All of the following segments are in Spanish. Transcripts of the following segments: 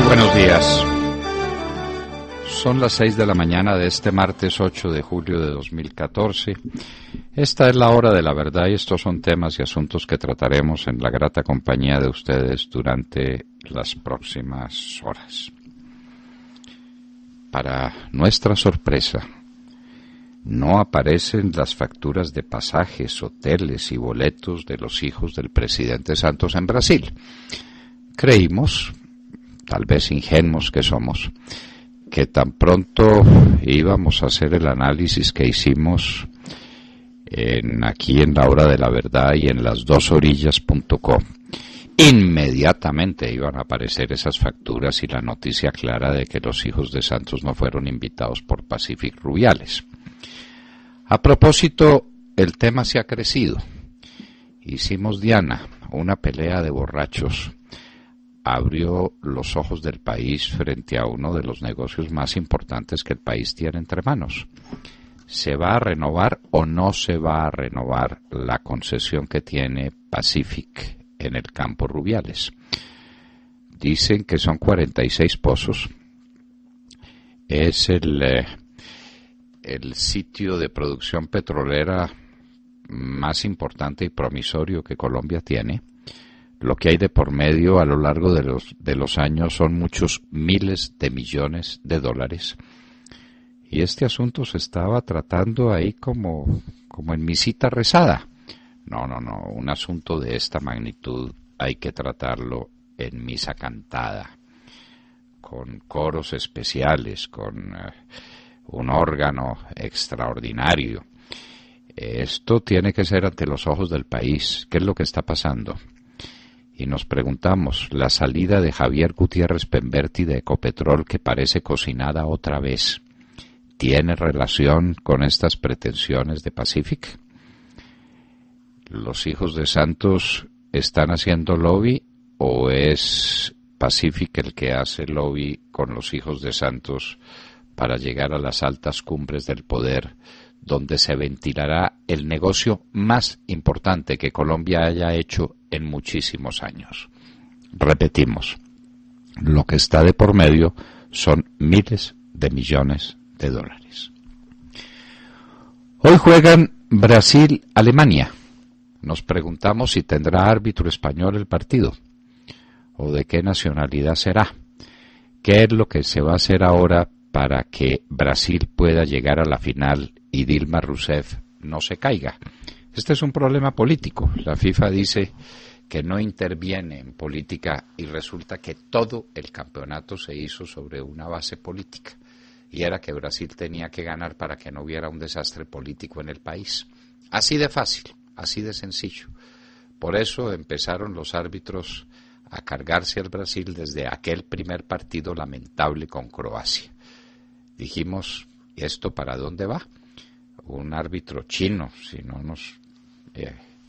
Buenos días. Son las 6 de la mañana de este martes 8 de julio de 2014. Esta es la hora de la verdad y estos son temas y asuntos que trataremos en la grata compañía de ustedes durante las próximas horas. Para nuestra sorpresa, no aparecen las facturas de pasajes, hoteles y boletos de los hijos del presidente Santos en Brasil. Creímos, tal vez ingenuos que somos, que tan pronto íbamos a hacer el análisis que hicimos aquí en la hora de la verdad y en lasdosorillas.com, inmediatamente iban a aparecer esas facturas y la noticia clara de que los hijos de Santos no fueron invitados por Pacific Rubiales. A propósito, el tema se ha crecido. Hicimos Diana, una pelea de borrachos, abrió los ojos del país frente a uno de los negocios más importantes que el país tiene entre manos. ¿Se va a renovar o no se va a renovar la concesión que tiene Pacific en el campo Rubiales? Dicen que son 46 pozos. Es el sitio de producción petrolera más importante y promisorio que Colombia tiene. Lo que hay de por medio a lo largo de los años son muchos miles de millones de dólares. Y este asunto se estaba tratando ahí como en misita rezada. No, un asunto de esta magnitud hay que tratarlo en misa cantada, con coros especiales, con un órgano extraordinario. Esto tiene que ser ante los ojos del país. ¿Qué es lo que está pasando? Y nos preguntamos, la salida de Javier Gutiérrez Pemberti de Ecopetrol, que parece cocinada otra vez, ¿tiene relación con estas pretensiones de Pacific? ¿Los hijos de Santos están haciendo lobby o es Pacific el que hace lobby con los hijos de Santos para llegar a las altas cumbres del poder, donde se ventilará el negocio más importante que Colombia haya hecho en muchísimos años? Repetimos, lo que está de por medio son miles de millones de dólares. Hoy juegan Brasil-Alemania. Nos preguntamos si tendrá árbitro español el partido o de qué nacionalidad será. ¿Qué es lo que se va a hacer ahora para que Brasil pueda llegar a la final y Dilma Rousseff no se caiga? Este es un problema político. La FIFA dice que no interviene en política y resulta que todo el campeonato se hizo sobre una base política y era que Brasil tenía que ganar para que no hubiera un desastre político en el país. Así de fácil, así de sencillo. Por eso empezaron los árbitros a cargarse al Brasil desde aquel primer partido lamentable con Croacia. Dijimos, ¿y esto para dónde va? Un árbitro chino, si no nos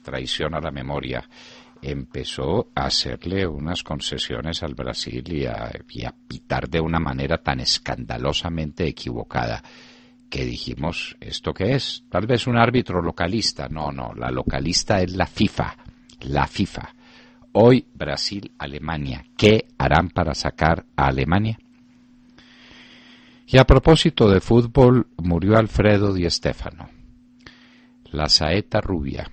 traiciona la memoria, empezó a hacerle unas concesiones al Brasil y a pitar de una manera tan escandalosamente equivocada que dijimos, ¿esto qué es? Tal vez un árbitro localista. No, la localista es la FIFA. Hoy Brasil-Alemania. ¿Qué harán para sacar a Alemania? Y a propósito de fútbol, murió Alfredo Di Stéfano, la saeta rubia,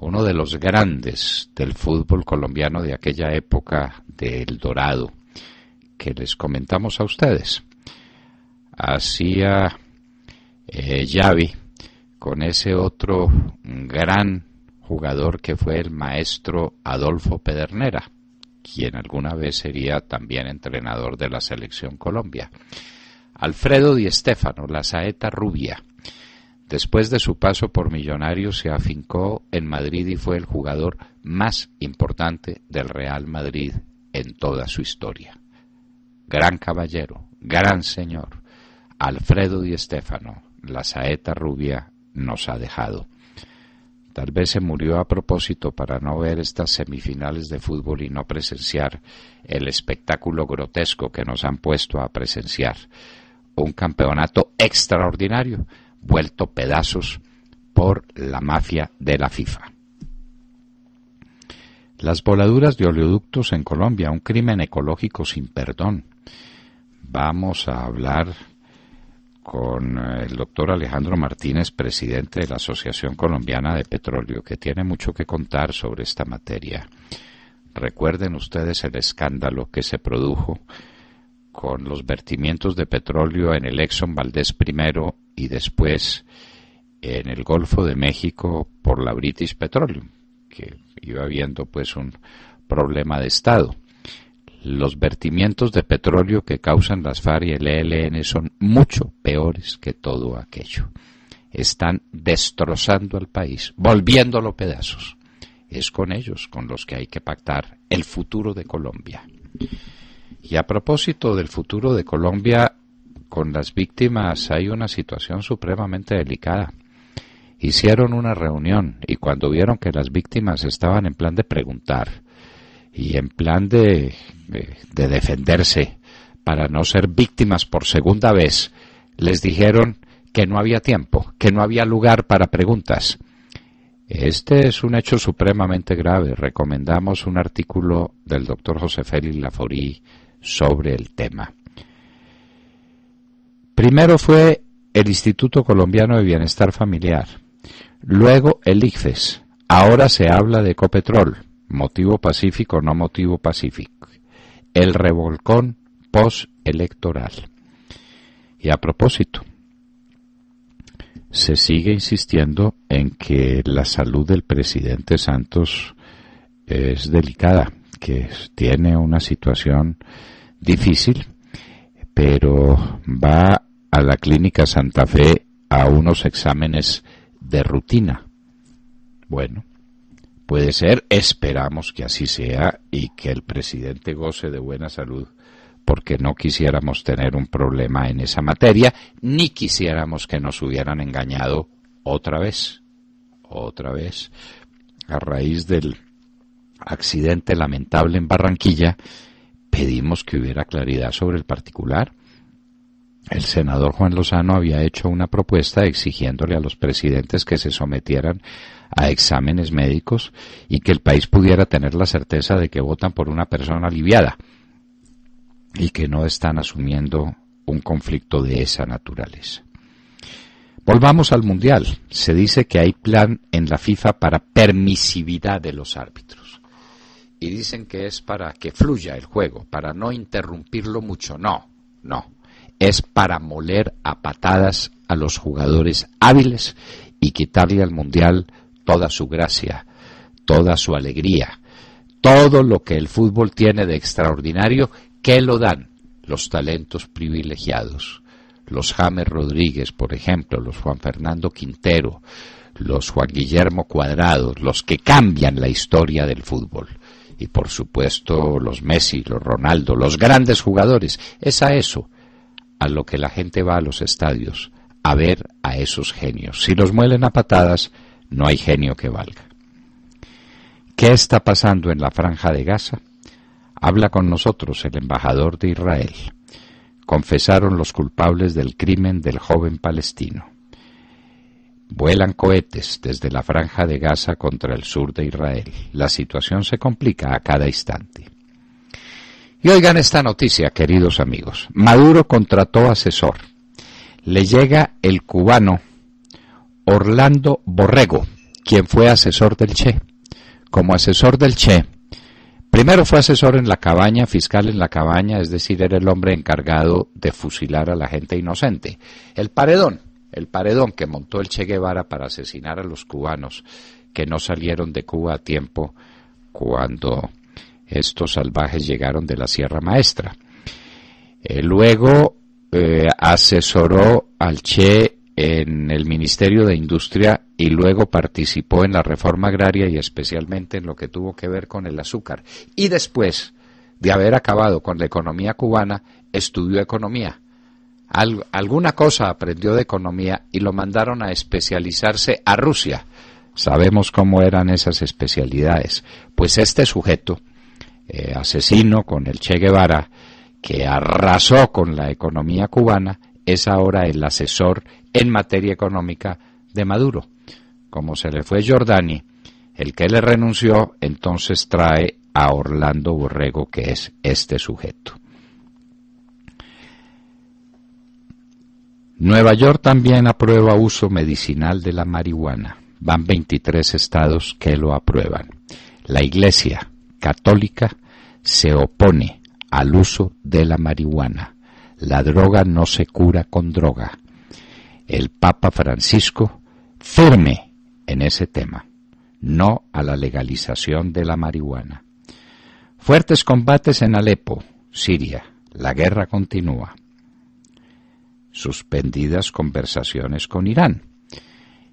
uno de los grandes del fútbol colombiano de aquella época del Dorado, que les comentamos a ustedes. Hacía llave con ese otro gran jugador que fue el maestro Adolfo Pedernera, quien alguna vez sería también entrenador de la Selección Colombia. Alfredo Di Stéfano, la saeta rubia, después de su paso por Millonarios se afincó en Madrid y fue el jugador más importante del Real Madrid en toda su historia. Gran caballero, gran señor, Alfredo Di Stéfano, la saeta rubia, nos ha dejado. Tal vez se murió a propósito para no ver estas semifinales de fútbol y no presenciar el espectáculo grotesco que nos han puesto a presenciar. Un campeonato extraordinario, vuelto pedazos por la mafia de la FIFA. Las voladuras de oleoductos en Colombia, un crimen ecológico sin perdón. Vamos a hablar con el doctor Alejandro Martínez, presidente de la Asociación Colombiana de Petróleo, que tiene mucho que contar sobre esta materia. Recuerden ustedes el escándalo que se produjo con los vertimientos de petróleo en el Exxon Valdez primero y después en el Golfo de México por la British Petroleum, que iba habiendo pues un problema de Estado. Los vertimientos de petróleo que causan las FARC y el ELN son mucho peores que todo aquello. Están destrozando al país, volviéndolo pedazos. Es con ellos con los que hay que pactar el futuro de Colombia. Y a propósito del futuro de Colombia, con las víctimas hay una situación supremamente delicada. Hicieron una reunión y cuando vieron que las víctimas estaban en plan de preguntar y en plan de defenderse para no ser víctimas por segunda vez, les dijeron que no había tiempo, que no había lugar para preguntas. Este es un hecho supremamente grave. Recomendamos un artículo del doctor José Félix Laforí sobre el tema. Primero fue el Instituto Colombiano de Bienestar Familiar, luego el ICFES, ahora se habla de Ecopetrol, motivo pacífico, no motivo pacífico, el revolcón postelectoral. Y a propósito, se sigue insistiendo en que la salud del presidente Santos es delicada, que tiene una situación difícil, pero va a la Clínica Santa Fe a unos exámenes de rutina. Bueno, puede ser, esperamos que así sea y que el presidente goce de buena salud, porque no quisiéramos tener un problema en esa materia, ni quisiéramos que nos hubieran engañado otra vez. A raíz del accidente lamentable en Barranquilla, pedimos que hubiera claridad sobre el particular. El senador Juan Lozano había hecho una propuesta exigiéndole a los presidentes que se sometieran a exámenes médicos y que el país pudiera tener la certeza de que votan por una persona aliviada y que no están asumiendo un conflicto de esa naturaleza. Volvamos al Mundial. Se dice que hay plan en la FIFA para permisividad de los árbitros. Y dicen que es para que fluya el juego, para no interrumpirlo mucho. No. Es para moler a patadas a los jugadores hábiles y quitarle al Mundial toda su gracia, toda su alegría, todo lo que el fútbol tiene de extraordinario, que lo dan los talentos privilegiados. Los James Rodríguez, por ejemplo, los Juan Fernando Quintero, los Juan Guillermo Cuadrado, los que cambian la historia del fútbol. Y por supuesto los Messi, los Ronaldo, los grandes jugadores. Es a eso a lo que la gente va a los estadios, a ver a esos genios. Si los muelen a patadas, no hay genio que valga. ¿Qué está pasando en la Franja de Gaza? Habla con nosotros el embajador de Israel. Confesaron los culpables del crimen del joven palestino. Vuelan cohetes desde la Franja de Gaza contra el sur de Israel. La situación se complica a cada instante. Y oigan esta noticia, queridos amigos. Maduro contrató asesor. Le llega el cubano Orlando Borrego, quien fue asesor del Che. Como asesor del Che, primero fue asesor en la cabaña, fiscal en la cabaña, es decir, era el hombre encargado de fusilar a la gente inocente. El paredón que montó el Che Guevara para asesinar a los cubanos que no salieron de Cuba a tiempo cuando estos salvajes llegaron de la Sierra Maestra. Luego asesoró al Che en el Ministerio de Industria y luego participó en la reforma agraria y especialmente en lo que tuvo que ver con el azúcar. Y después de haber acabado con la economía cubana, estudió economía. Alguna cosa aprendió de economía y lo mandaron a especializarse a Rusia. Sabemos cómo eran esas especialidades. Pues este sujeto, asesino con el Che Guevara, que arrasó con la economía cubana, es ahora el asesor en materia económica de Maduro. Como se le fue Giordani, El que le renunció entonces trae a Orlando Borrego, que es este sujeto. Nueva York también aprueba uso medicinal de la marihuana. Van 23 estados que lo aprueban. La Iglesia Católica se opone al uso de la marihuana. La droga no se cura con droga. El Papa Francisco firme en ese tema. No a la legalización de la marihuana. Fuertes combates en Alepo, Siria. La guerra continúa. Suspendidas conversaciones con Irán.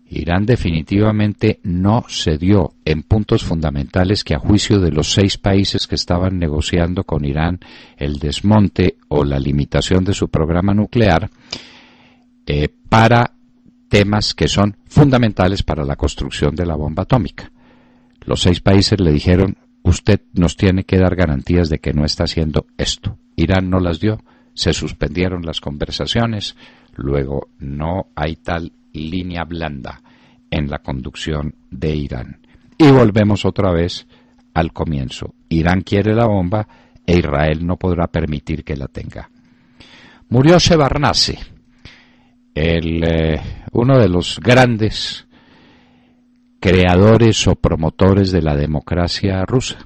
Irán definitivamente no cedió en puntos fundamentales que, a juicio de los 6 países que estaban negociando con Irán el desmonte o la limitación de su programa nuclear, para temas que son fundamentales para la construcción de la bomba atómica. Los 6 países le dijeron: usted nos tiene que dar garantías de que no está haciendo esto. Irán no las dio. Se suspendieron las conversaciones, luego no hay tal línea blanda en la conducción de Irán. Y volvemos otra vez al comienzo. Irán quiere la bomba e Israel no podrá permitir que la tenga. Murió Shevardnadze, uno de los grandes creadores o promotores de la democracia rusa,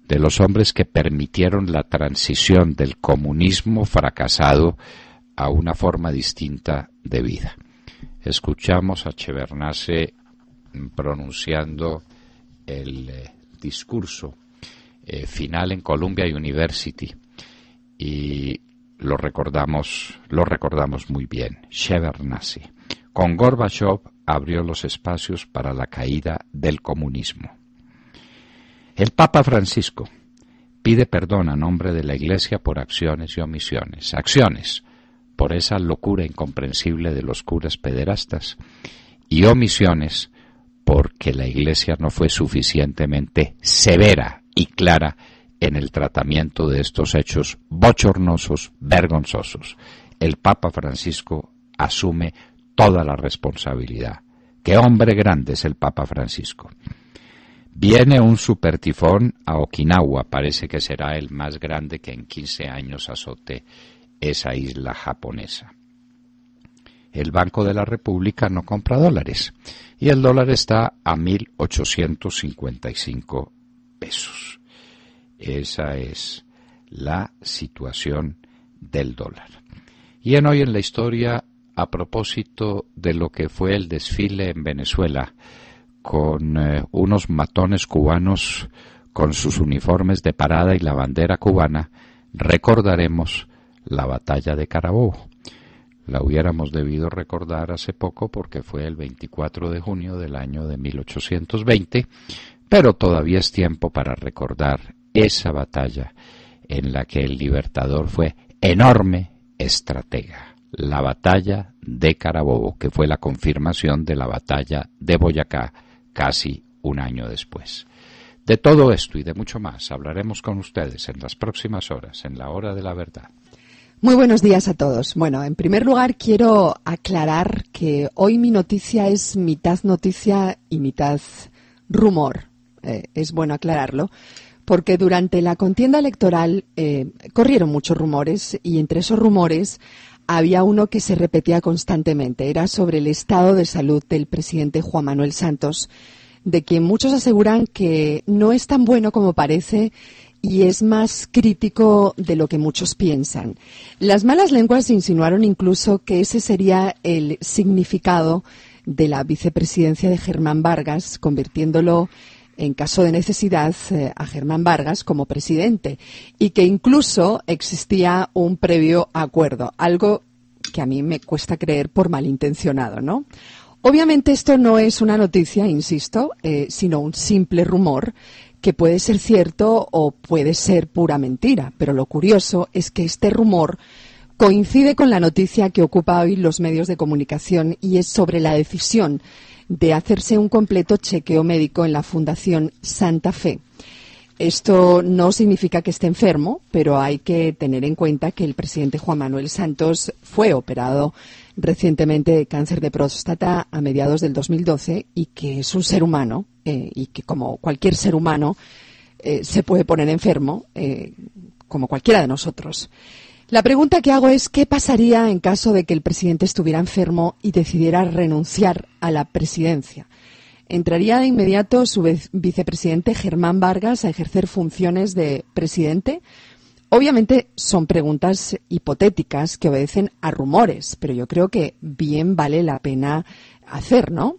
de los hombres que permitieron la transición del comunismo fracasado a una forma distinta de vida. Escuchamos a Shevardnadze pronunciando el discurso final en Columbia University y lo recordamos muy bien. Shevardnadze. Con Gorbachev abrió los espacios para la caída del comunismo. El Papa Francisco pide perdón a nombre de la Iglesia por acciones y omisiones. Acciones por esa locura incomprensible de los curas pederastas y omisiones porque la Iglesia no fue suficientemente severa y clara en el tratamiento de estos hechos bochornosos, vergonzosos. El Papa Francisco asume toda la responsabilidad. ¡Qué hombre grande es el Papa Francisco! Viene un supertifón a Okinawa, parece que será el más grande que en 15 años azote esa isla japonesa. El Banco de la República no compra dólares y el dólar está a 1.855 pesos. Esa es la situación del dólar. Y hoy en la historia, a propósito de lo que fue el desfile en Venezuela, con unos matones cubanos con sus uniformes de parada y la bandera cubana, recordaremos la batalla de Carabobo. La hubiéramos debido recordar hace poco porque fue el 24 de junio del año de 1820, pero todavía es tiempo para recordar esa batalla en la que el libertador fue enorme estratega. La batalla de Carabobo, que fue la confirmación de la batalla de Boyacá casi un año después. De todo esto y de mucho más hablaremos con ustedes en las próximas horas, en la hora de la verdad. Muy buenos días a todos. Bueno, en primer lugar quiero aclarar que hoy mi noticia es mitad noticia y mitad rumor. Es bueno aclararlo, porque durante la contienda electoral corrieron muchos rumores y entre esos rumores había uno que se repetía constantemente. Era sobre el estado de salud del presidente Juan Manuel Santos, de quien muchos aseguran que no es tan bueno como parece y es más crítico de lo que muchos piensan. Las malas lenguas insinuaron incluso que ese sería el significado de la vicepresidencia de Germán Vargas, convirtiéndolo en caso de necesidad a Germán Vargas como presidente, y que incluso existía un previo acuerdo, algo que a mí me cuesta creer por malintencionado, ¿no? Obviamente esto no es una noticia, insisto, sino un simple rumor que puede ser cierto o puede ser pura mentira, pero lo curioso es que este rumor coincide con la noticia que ocupa hoy los medios de comunicación y es sobre la decisión de hacerse un completo chequeo médico en la Fundación Santa Fe. esto no significa que esté enfermo, pero hay que tener en cuenta que el presidente Juan Manuel Santos fue operado recientemente de cáncer de próstata a mediados del 2012 y que es un ser humano y que como cualquier ser humano se puede poner enfermo como cualquiera de nosotros. La pregunta que hago es ¿qué pasaría en caso de que el presidente estuviera enfermo y decidiera renunciar a la presidencia? ¿Entraría de inmediato su vicepresidente Germán Vargas a ejercer funciones de presidente? Obviamente son preguntas hipotéticas que obedecen a rumores, pero yo creo que bien vale la pena hacer, ¿no?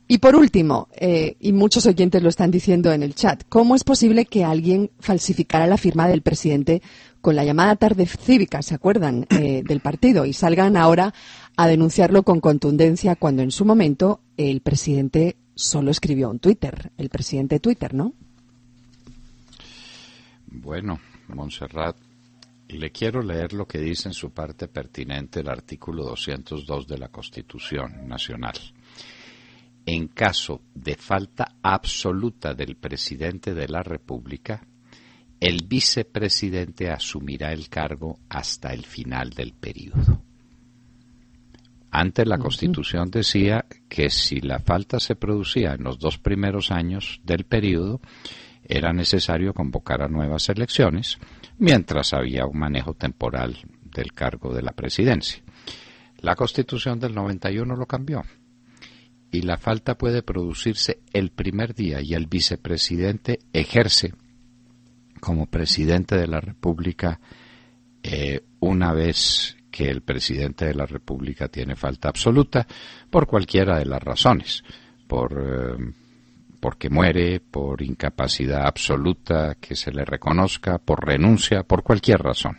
Y por último, y muchos oyentes lo están diciendo en el chat, ¿cómo es posible que alguien falsificara la firma del presidente con la llamada tarde cívica, ¿se acuerdan? Del partido, y salgan ahora a denunciarlo con contundencia cuando en su momento el presidente solo escribió un Twitter, el presidente Twitter, ¿no? Bueno, Montserrat, le quiero leer lo que dice en su parte pertinente el artículo 202 de la Constitución Nacional. En caso de falta absoluta del presidente de la República, el vicepresidente asumirá el cargo hasta el final del período. Antes la Constitución decía que si la falta se producía en los 2 primeros años del período, era necesario convocar a nuevas elecciones, mientras había un manejo temporal del cargo de la presidencia. La Constitución del 91 lo cambió, y la falta puede producirse el primer día, y el vicepresidente ejerce como presidente de la República una vez que el presidente de la República tiene falta absoluta por cualquiera de las razones, porque muere, por incapacidad absoluta que se le reconozca, por renuncia, por cualquier razón.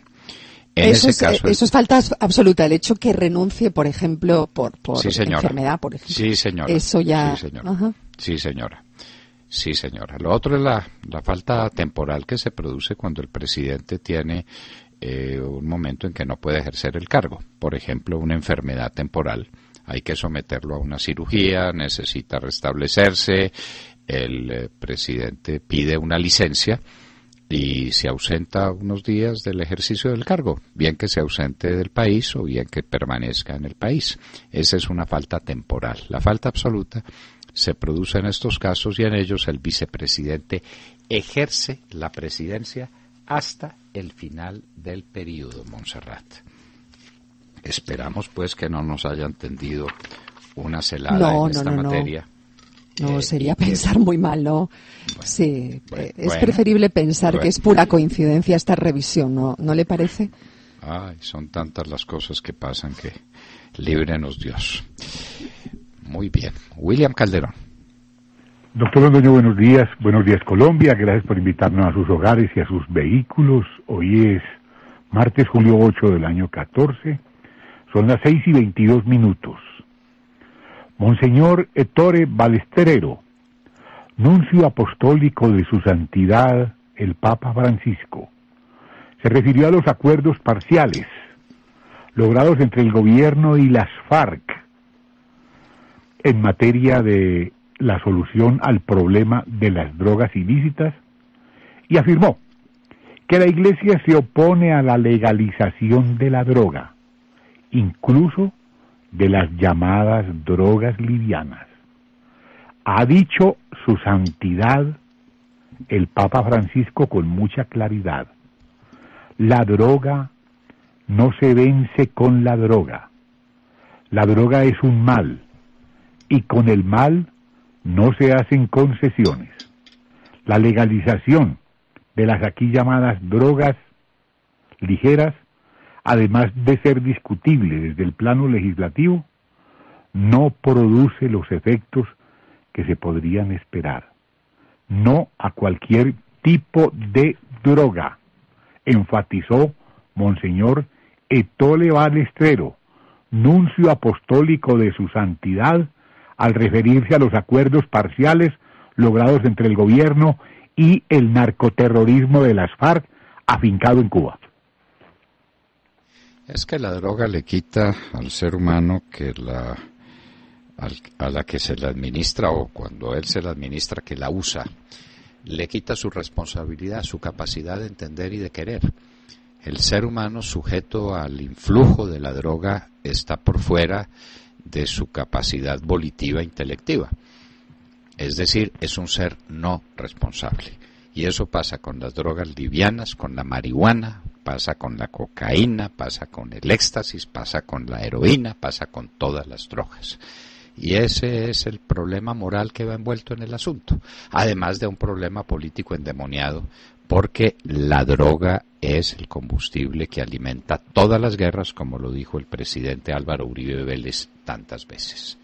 Eso es falta absoluta, el hecho que renuncie, por ejemplo, por sí, enfermedad, por ejemplo. Sí, señora. Eso ya. Sí, señora. Sí, señora. Sí, señora. Lo otro es la falta temporal que se produce cuando el presidente tiene un momento en que no puede ejercer el cargo. Por ejemplo, una enfermedad temporal. Hay que someterlo a una cirugía, necesita restablecerse, el presidente pide una licencia y se ausenta unos días del ejercicio del cargo, bien que se ausente del país o bien que permanezca en el país. Esa es una falta temporal. La falta absoluta se produce en estos casos y en ellos el vicepresidente ejerce la presidencia hasta el final del periodo, Montserrat. Esperamos pues que no nos hayan tendido una celada en esta materia. No, sería pensar muy mal, ¿no? Bueno, sí, es preferible pensar que es pura coincidencia esta revisión, ¿no le parece? Ay, son tantas las cosas que pasan que líbrenos Dios. Muy bien. William Calderón. Doctor Londoño, buenos días Colombia, gracias por invitarnos a sus hogares y a sus vehículos. Hoy es martes, julio 8 del año 14, son las 6:22. Monseñor Ettore Balestrero, nuncio apostólico de su santidad el Papa Francisco, se refirió a los acuerdos parciales logrados entre el gobierno y las FARC en materia de la solución al problema de las drogas ilícitas y afirmó que la Iglesia se opone a la legalización de la droga, incluso de las llamadas drogas livianas. Ha dicho su santidad el Papa Francisco con mucha claridad: la droga no se vence con la droga. La droga es un mal, y con el mal no se hacen concesiones. La legalización de las aquí llamadas drogas ligeras, además de ser discutible desde el plano legislativo, no produce los efectos que se podrían esperar. No a cualquier tipo de droga, enfatizó Monseñor Ettore Balestrero, nuncio apostólico de su santidad, al referirse a los acuerdos parciales logrados entre el gobierno y el narcoterrorismo de las FARC afincado en Cuba. Es que la droga le quita al ser humano que a la que se le administra, o cuando él se la administra, que la usa, le quita su responsabilidad, su capacidad de entender y de querer. El ser humano sujeto al influjo de la droga está por fuera de su capacidad volitiva intelectiva. Es decir, es un ser no responsable. Y eso pasa con las drogas livianas, con la marihuana, pasa con la cocaína, pasa con el éxtasis, pasa con la heroína, pasa con todas las drogas. Y ese es el problema moral que va envuelto en el asunto, además de un problema político endemoniado, porque la droga es el combustible que alimenta todas las guerras, como lo dijo el presidente Álvaro Uribe Vélez tantas veces.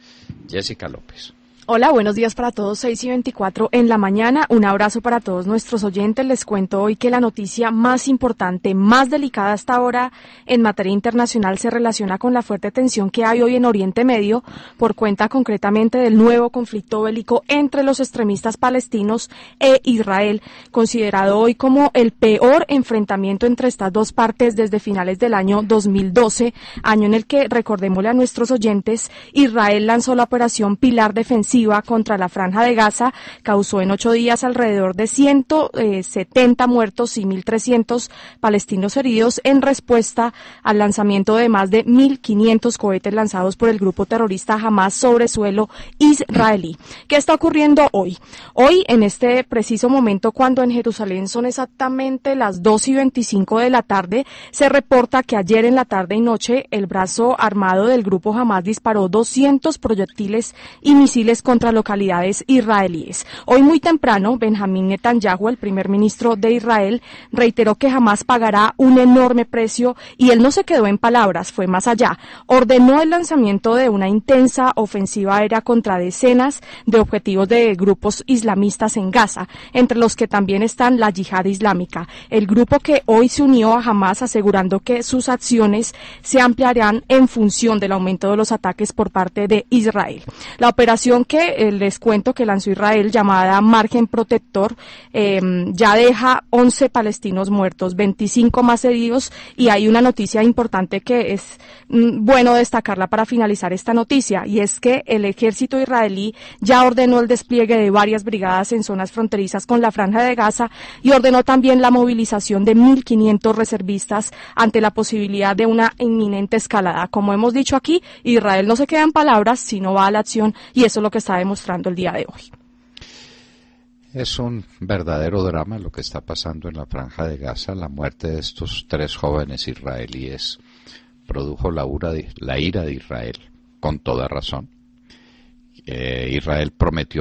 Jessica López. Hola, buenos días para todos, 6:24 en la mañana. Un abrazo para todos nuestros oyentes. Les cuento hoy que la noticia más importante, más delicada hasta ahora en materia internacional se relaciona con la fuerte tensión que hay hoy en Oriente Medio por cuenta concretamente del nuevo conflicto bélico entre los extremistas palestinos e Israel, considerado hoy como el peor enfrentamiento entre estas dos partes desde finales del año 2012, año en el que, recordémosle a nuestros oyentes, Israel lanzó la operación Pilar Defensiva contra la Franja de Gaza, causó en 8 días alrededor de 170 muertos y 1.300 palestinos heridos en respuesta al lanzamiento de más de 1.500 cohetes lanzados por el grupo terrorista Hamas sobre suelo israelí. ¿Qué está ocurriendo hoy? Hoy, en este preciso momento, cuando en Jerusalén son exactamente las 2:25 de la tarde, se reporta que ayer en la tarde y noche el brazo armado del grupo Hamas disparó 200 proyectiles y misiles contra localidades israelíes. Hoy muy temprano, Benjamín Netanyahu, el primer ministro de Israel, reiteró que jamás pagará un enorme precio y él no se quedó en palabras, fue más allá. Ordenó el lanzamiento de una intensa ofensiva aérea contra decenas de objetivos de grupos islamistas en Gaza, entre los que también están la Yihad Islámica, el grupo que hoy se unió a Hamas asegurando que sus acciones se ampliarán en función del aumento de los ataques por parte de Israel. La operación que les cuento que lanzó Israel, llamada Margen Protector, ya deja 11 palestinos muertos, 25 más heridos, y hay una noticia importante que es bueno destacarla para finalizar esta noticia, y es que el ejército israelí ya ordenó el despliegue de varias brigadas en zonas fronterizas con la Franja de Gaza y ordenó también la movilización de 1.500 reservistas ante la posibilidad de una inminente escalada. Como hemos dicho aquí, Israel no se queda en palabras, sino va a la acción, y eso es lo que está demostrando el día de hoy. Es un verdadero drama lo que está pasando en la Franja de Gaza. La muerte de estos 3 jóvenes israelíes produjo la ira de Israel, con toda razón. Israel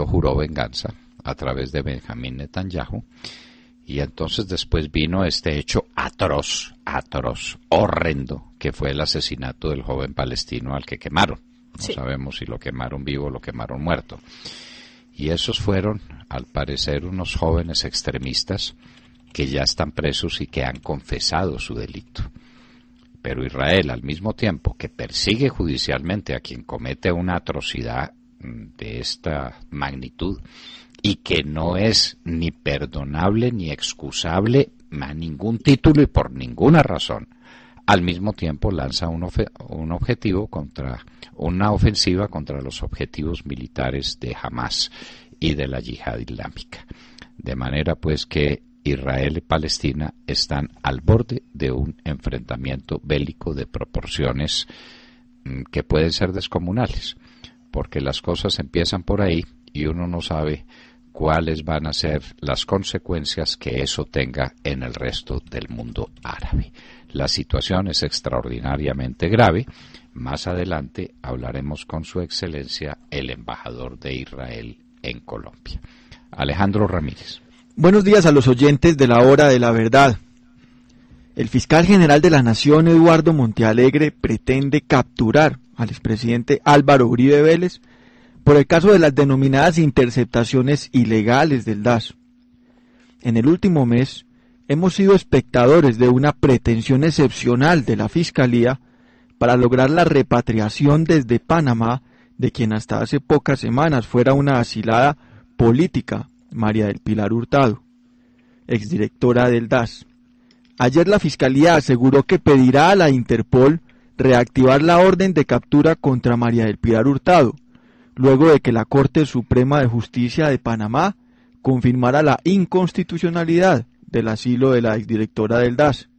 juró venganza a través de Benjamín Netanyahu, y entonces después vino este hecho atroz, horrendo, que fue el asesinato del joven palestino al que quemaron. No sabemos si lo quemaron vivo o lo quemaron muerto. Y esos fueron, al parecer, unos jóvenes extremistas que ya están presos y que han confesado su delito. Pero Israel, al mismo tiempo que persigue judicialmente a quien comete una atrocidad de esta magnitud y que no es ni perdonable ni excusable a ningún título y por ninguna razón, al mismo tiempo lanza una ofensiva contra los objetivos militares de Hamas y de la Yihad Islámica. De manera pues que Israel y Palestina están al borde de un enfrentamiento bélico de proporciones que pueden ser descomunales, porque las cosas empiezan por ahí y uno no sabe cuáles van a ser las consecuencias que eso tenga en el resto del mundo árabe. La situación es extraordinariamente grave. Más adelante hablaremos con su excelencia, el embajador de Israel en Colombia. Alejandro Ramírez. Buenos días a los oyentes de la Hora de la Verdad. El fiscal general de la Nación, Eduardo Montealegre, pretende capturar al expresidente Álvaro Uribe Vélez por el caso de las denominadas interceptaciones ilegales del DAS. En el último mes, hemos sido espectadores de una pretensión excepcional de la Fiscalía para lograr la repatriación desde Panamá de quien hasta hace pocas semanas fuera una asilada política, María del Pilar Hurtado, exdirectora del DAS. Ayer la Fiscalía aseguró que pedirá a la Interpol reactivar la orden de captura contra María del Pilar Hurtado, luego de que la Corte Suprema de Justicia de Panamá confirmara la inconstitucionalidad del asilo de la exdirectora del DAS.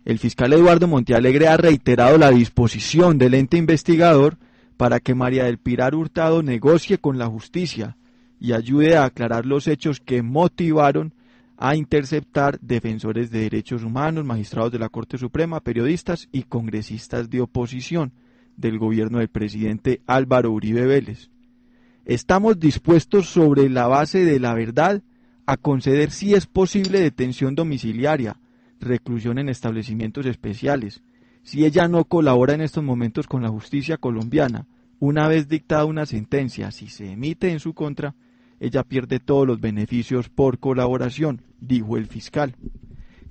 El fiscal Eduardo Montealegre ha reiterado la disposición del ente investigador para que María del Pilar Hurtado negocie con la justicia y ayude a aclarar los hechos que motivaron a interceptar defensores de derechos humanos, magistrados de la Corte Suprema, periodistas y congresistas de oposición del gobierno del presidente Álvaro Uribe Vélez. Estamos dispuestos, sobre la base de la verdad, a conceder, si es posible, detención domiciliaria, reclusión en establecimientos especiales, si ella no colabora en estos momentos con la justicia colombiana. Una vez dictada una sentencia, si se emite en su contra, ella pierde todos los beneficios por colaboración, dijo el fiscal.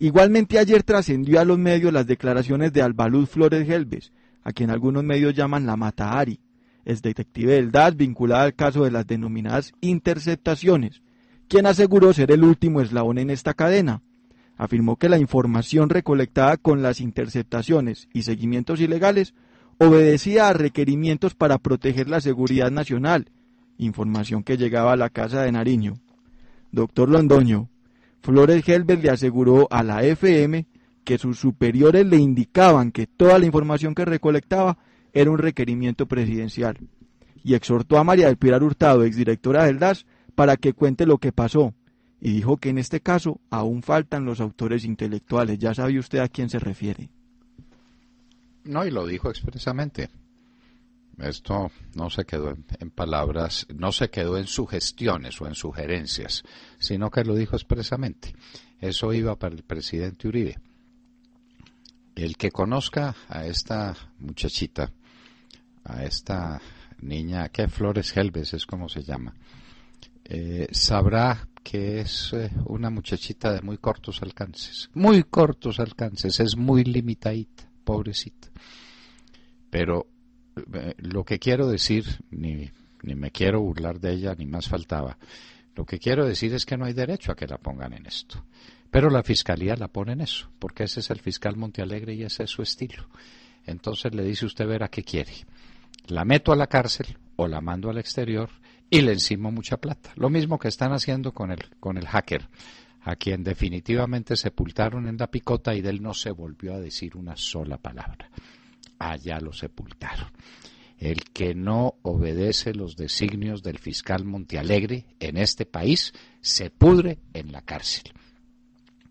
Igualmente ayer trascendió a los medios las declaraciones de Albaluz Flores Gelbes, a quien algunos medios llaman la Mata Hari, es detective del DAS vinculada al caso de las denominadas interceptaciones, quien aseguró ser el último eslabón en esta cadena. Afirmó que la información recolectada con las interceptaciones y seguimientos ilegales obedecía a requerimientos para proteger la seguridad nacional, información que llegaba a la casa de Nariño. Doctor Londoño, Flores Gelbes le aseguró a la FM que sus superiores le indicaban que toda la información que recolectaba era un requerimiento presidencial, y exhortó a María del Pilar Hurtado, exdirectora del DAS, para que cuente lo que pasó, y dijo que en este caso aún faltan los autores intelectuales. Ya sabe usted a quién se refiere. No, y lo dijo expresamente. Esto no se quedó en palabras, no se quedó en sugestiones o en sugerencias, sino que lo dijo expresamente. Eso iba para el presidente Uribe. El que conozca a esta muchachita, a esta niña, que Flores Gelbes es como se llama, sabrá que es una muchachita de muy cortos alcances, es muy limitadita, pobrecita. Pero lo que quiero decir, ni me quiero burlar de ella, ni más faltaba, lo que quiero decir es que no hay derecho a que la pongan en esto. Pero la Fiscalía la pone en eso, porque ese es el fiscal Montealegre y ese es su estilo. Entonces le dice usted, verá qué quiere. La meto a la cárcel o la mando al exterior y le encimo mucha plata. Lo mismo que están haciendo con el hacker, a quien definitivamente sepultaron en la picota y de él no se volvió a decir una sola palabra. Allá lo sepultaron. El que no obedece los designios del fiscal Montealegre en este país se pudre en la cárcel.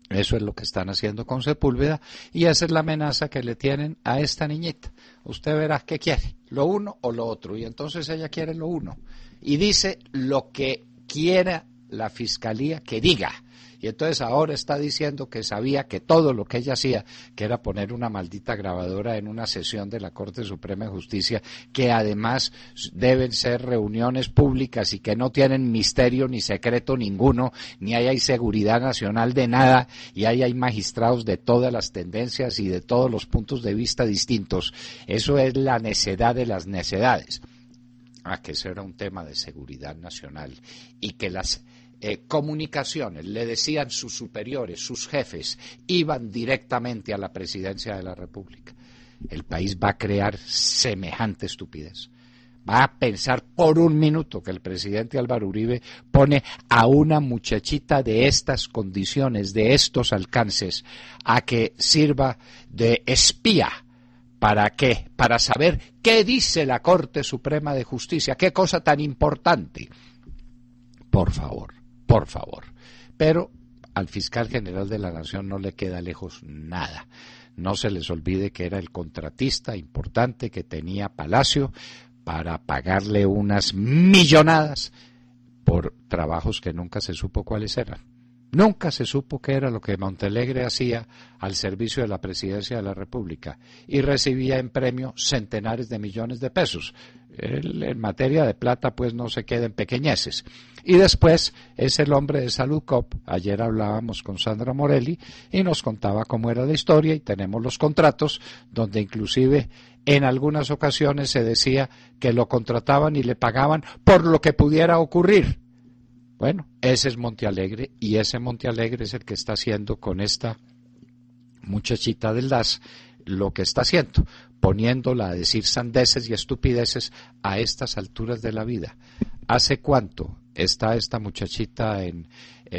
Eso es lo que están haciendo con Sepúlveda y esa es la amenaza que le tienen a esta niñita. Usted verá qué quiere, lo uno o lo otro, y entonces ella quiere lo uno y dice lo que quiera la Fiscalía que diga. Y entonces ahora está diciendo que sabía que todo lo que ella hacía, que era poner una maldita grabadora en una sesión de la Corte Suprema de Justicia, que además deben ser reuniones públicas y que no tienen misterio ni secreto ninguno, ni hay seguridad nacional de nada, y ahí hay magistrados de todas las tendencias y de todos los puntos de vista distintos. Eso es la necedad de las necedades. Que eso era un tema de seguridad nacional y que las comunicaciones, le decían sus superiores, sus jefes, iban directamente a la presidencia de la República. El país va a crear semejante estupidez. Va a pensar por un minuto que el presidente Álvaro Uribe pone a una muchachita de estas condiciones, de estos alcances, a que sirva de espía. ¿Para qué? Para saber qué dice la Corte Suprema de Justicia. Qué cosa tan importante. Por favor. Pero al fiscal general de la Nación no le queda lejos nada. No se les olvide que era el contratista importante que tenía Palacio para pagarle unas millonadas por trabajos que nunca se supo cuáles eran. Nunca se supo qué era lo que Montealegre hacía al servicio de la presidencia de la República y recibía en premio centenares de millones de pesos. Él, en materia de plata, pues no se queda en pequeñeces. Y después es el hombre de Saludcop. Ayer hablábamos con Sandra Morelli y nos contaba cómo era la historia y tenemos los contratos donde inclusive en algunas ocasiones se decía que lo contrataban y le pagaban por lo que pudiera ocurrir. Bueno, ese es Montealegre y ese Montealegre es el que está haciendo con esta muchachita del DAS lo que está haciendo, poniéndola a decir sandeces y estupideces a estas alturas de la vida. ¿Hace cuánto está esta muchachita en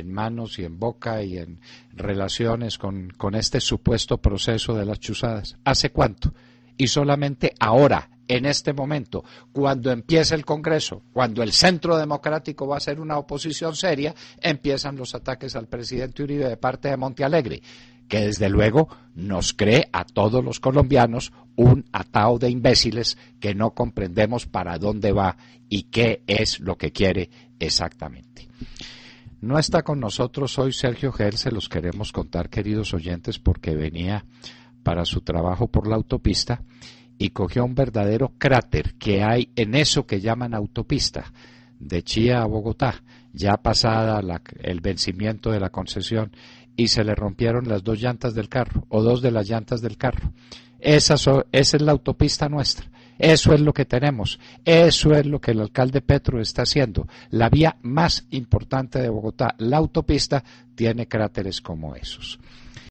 manos y en boca y en relaciones con este supuesto proceso de las chuzadas? ¿Hace cuánto? Y solamente ahora, en este momento, cuando empieza el Congreso, cuando el Centro Democrático va a ser una oposición seria, empiezan los ataques al presidente Uribe de parte de Montealegre, que desde luego nos cree a todos los colombianos un atao de imbéciles que no comprendemos para dónde va y qué es lo que quiere exactamente. No está con nosotros hoy Sergio Gel, se los queremos contar, queridos oyentes, porque venía para su trabajo por la autopista y cogió un verdadero cráter que hay en eso que llaman autopista, de Chía a Bogotá, ya pasada el vencimiento de la concesión, y se le rompieron las 2 llantas del carro, o 2 de las llantas del carro. Esa es la autopista nuestra. Eso es lo que tenemos. Eso es lo que el alcalde Petro está haciendo. La vía más importante de Bogotá, la autopista, tiene cráteres como esos.